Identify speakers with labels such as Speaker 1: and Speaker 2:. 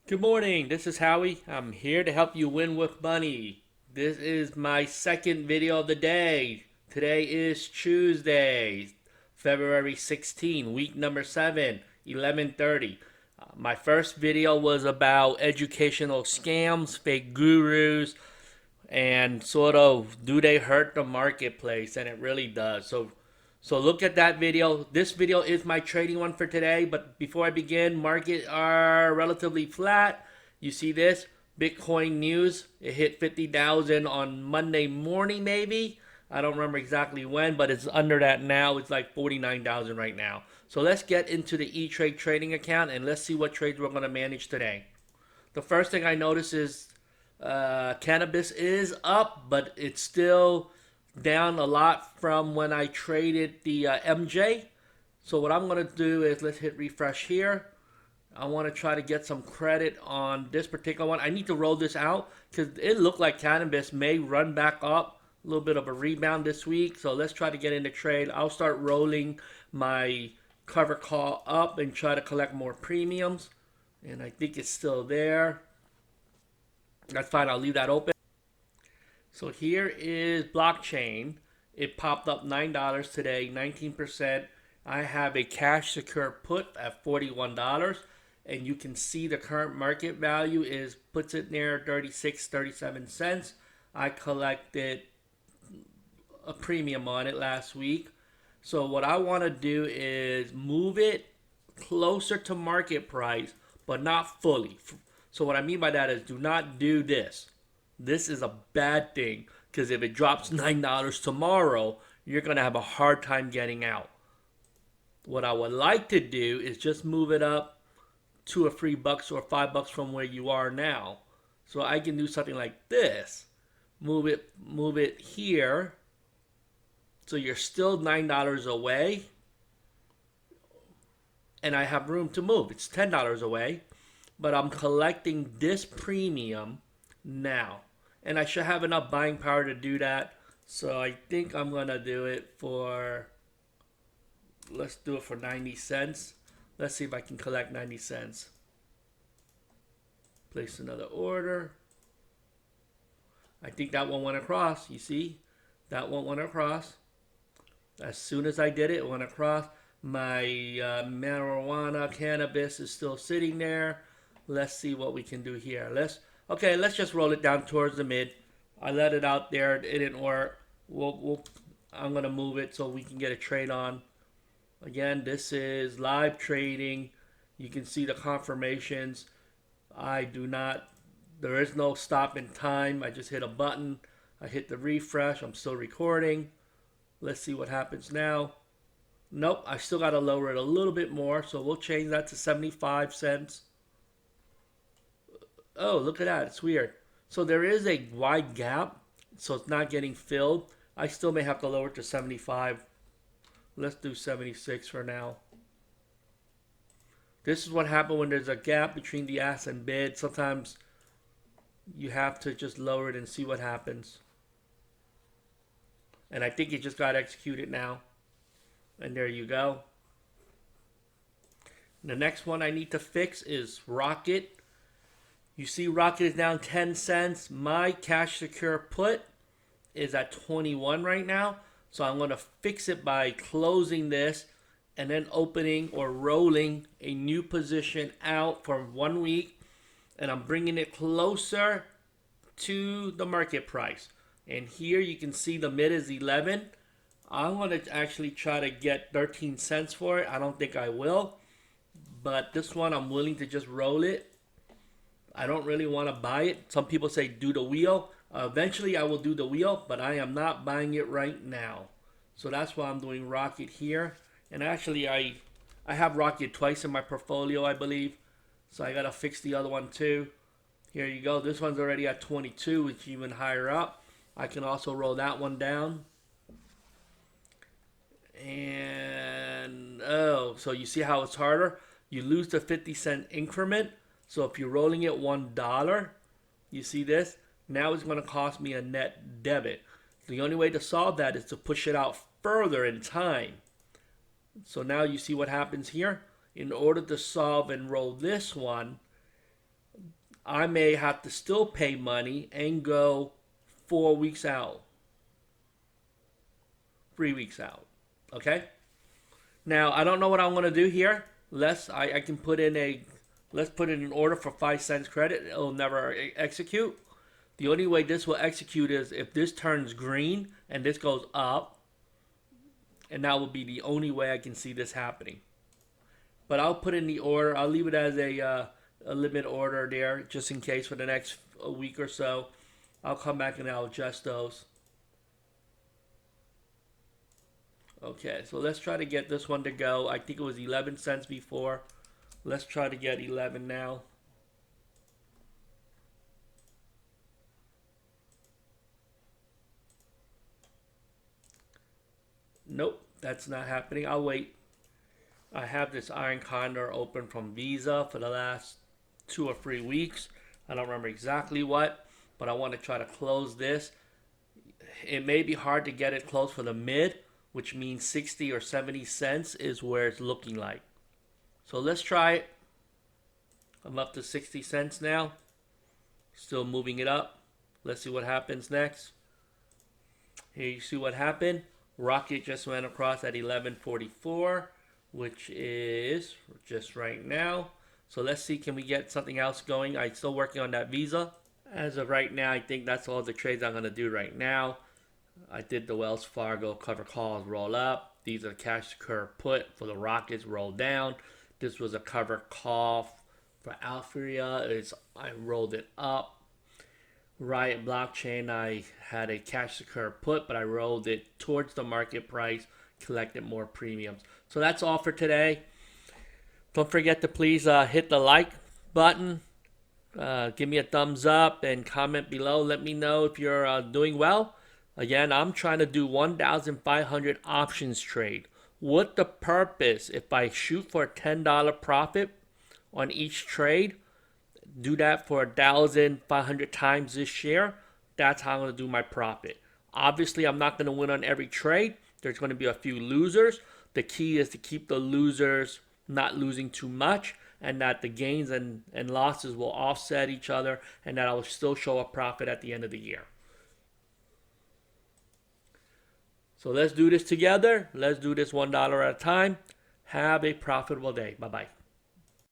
Speaker 1: Good morning, this is Howie. I'm here to help you win with money. This is my second video of the day. Today is Tuesday, February 16, week number 7, 11:30. My first video was about educational scams, fake gurus, and sort of do they hurt the marketplace, and it really does. So look at that video. This video is my trading one for today, but before I begin, markets are relatively flat. You see this Bitcoin news, it hit 50,000 on Monday morning, maybe. I don't remember exactly when, but it's under that now. It's like 49,000 right now. So let's get into the E-Trade trading account and let's see what trades we're going to manage today. The first thing I notice is cannabis is up, but it's still down a lot from when I traded the MJ. So what I'm going to do is let's hit refresh here. I want to try to get some credit on this particular one. I need to roll this out because it looked like cannabis may run back up. A little bit of a rebound this week. So let's try to get in the trade. I'll start rolling my cover call up and try to collect more premiums. And I think it's still there. That's fine. I'll leave that open. So here is blockchain. It popped up $9 today, 19%. I have a cash secure put at $41, and you can see the current market value is puts it near 36, 37 cents. I collected a premium on it last week. So what I want to do is move it closer to market price, but not fully. So what I mean by that is do not do this. This is a bad thing because if it drops $9 tomorrow, you're going to have a hard time getting out. What I would like to do is just move it up $2 or $3 or $5 from where you are now. So I can do something like this. Move it here. So you're still $9 away. And I have room to move. It's $10 away. But I'm collecting this premium now. And I should have enough buying power to do that. So I think I'm going to do it for, let's do it for 90 cents. Let's see if I can collect 90 cents. Place another order. I think that one went across. You see? That one went across. As soon as I did it, it went across. My marijuana, cannabis is still sitting there. Let's see what we can do here. Let's just roll it down towards the mid. I let it out there. It didn't work. I'm going to move it so we can get a trade on. Again, this is live trading. You can see the confirmations. There is no stop in time. I just hit a button. I hit the refresh. I'm still recording. Let's see what happens now. Nope, I still got to lower it a little bit more. So we'll change that to 75 cents. Oh, look at that. It's weird. So there is a wide gap. So it's not getting filled. I still may have to lower it to 75. Let's do 76 for now. This is what happens when there's a gap between the ask and bid. Sometimes you have to just lower it and see what happens. And I think it just got executed now. And there you go. The next one I need to fix is Rocket. You see Rocket is down 10 cents. My cash secure put is at 21 right now. So I'm going to fix it by closing this and then opening or rolling a new position out for 1 week. And I'm bringing it closer to the market price. And here you can see the mid is 11. I'm going to actually try to get 13 cents for it. I don't think I will. But this one I'm willing to just roll it. I don't really want to buy it. Some people say do the wheel. Eventually I will do the wheel, but I am not buying it right now. So that's why I'm doing Rocket here. And actually I have Rocket twice in my portfolio, I believe. So I got to fix the other one too. Here you go. This one's already at 22, which is even higher up. I can also roll that one down. And, so you see how it's harder? You lose the 50-cent increment. So if you're rolling it $1, you see this? Now it's going to cost me a net debit. The only way to solve that is to push it out further in time. So now you see what happens here? In order to solve and roll this one, I may have to still pay money and go 4 weeks out, 3 weeks out. Okay? Now, I don't know what I'm going to do here. I can put in let's put in an order for 5 cents credit. It'll never execute. The only way this will execute is if this turns green and this goes up. And that will be the only way I can see this happening. But I'll put in the order. I'll leave it as a limit order there just in case for the next week or so. I'll come back and I'll adjust those. Okay, so let's try to get this one to go. I think it was 11 cents before. Let's try to get 11 now. Nope, that's not happening. I'll wait. I have this iron condor open from Visa for the last 2 or 3 weeks. I don't remember exactly what, but I want to try to close this. It may be hard to get it closed for the mid, which means 60 or 70 cents is where it's looking like. So let's try it. I'm up to 60 cents now. Still moving it up. Let's see what happens next. Here you see what happened. Rocket just went across at 11.44, which is just right now. So let's see, can we get something else going? I'm still working on that Visa. As of right now, I think that's all the trades I'm going to do right now. I did the Wells Fargo cover calls roll up. These are cash curve put for the Rockets roll down. This was a cover call for Alpharia. I rolled it up. RIOT blockchain, I had a cash curve put, but I rolled it towards the market price, collected more premiums. So that's all for today. Don't forget to please hit the like button. Give me a thumbs up and comment below. Let me know if you're doing well. Again, I'm trying to do 1,500 options trade. What the purpose? If I shoot for a $10 profit on each trade, do that for 1,500 times this year. That's how I'm going to do my profit. Obviously, I'm not going to win on every trade. There's going to be a few losers. The key is to keep the losers not losing too much, and that the gains and losses will offset each other, and that I will still show a profit at the end of the year. So let's do this together. Let's do this $1 at a time. Have a profitable day. Bye-bye.